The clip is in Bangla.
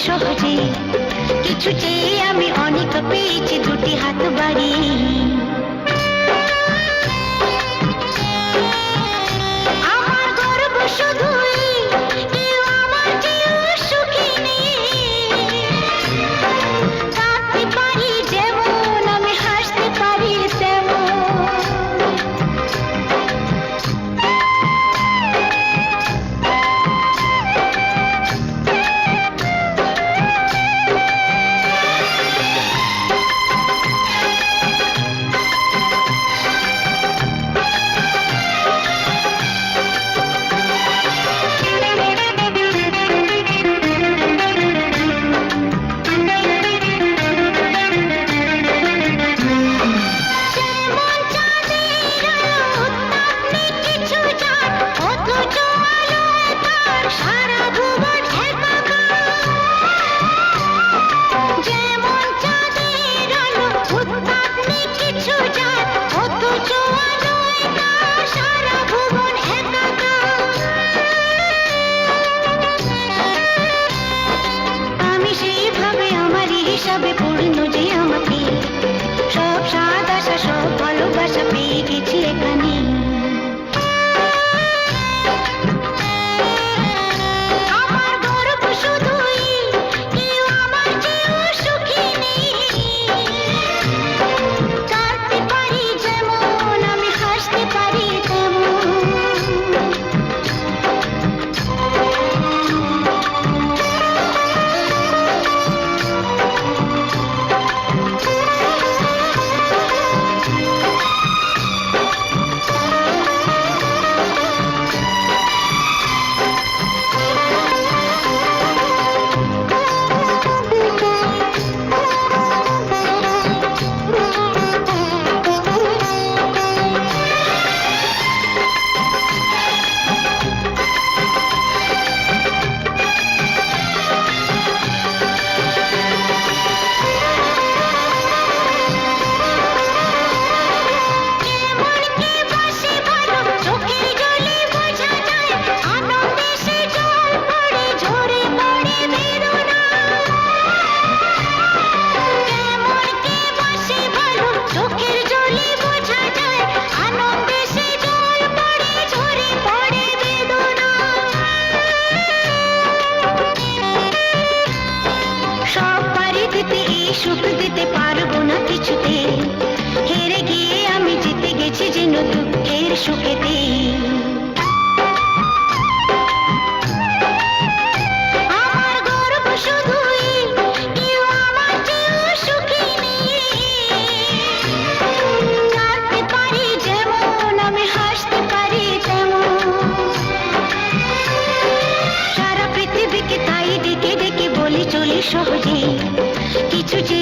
সহজে কিছু চেয়ে আমি অনেক পেয়েছি দুটি হাত বাড়িয়ে। আমার গর্ব শুধুই কেউ আমার চেয়েও সুখী নেই। কাঁদতে পারি যেমন আমি হাসতে পারি তেমন। হিসাবে পূর্ণ যে আমাকে সব স্বাদ আশা সব ভালোবাসা পেয়ে গেছি এখানে। আমার গর্ব শুধুই কেউ আমার চেয়েও সুখী নেই। কাঁদতে পারি যেমন আমি হাসতে পারি তেমন। সুখ দিতে পারবো না কিছুতে, হেরে গিয়ে আমি জিতে গেছি যেন দুঃখের সুখেতে। আমার গর্ব শুধুই কেউ আমার চেয়েও সুখী নেই। কাঁদতে পারি যেমন আমি হাসতে পারি তেমন। সারা পৃথিবীকে তাই ডেকে ডেকে বলি চলি সহজে কিছু যে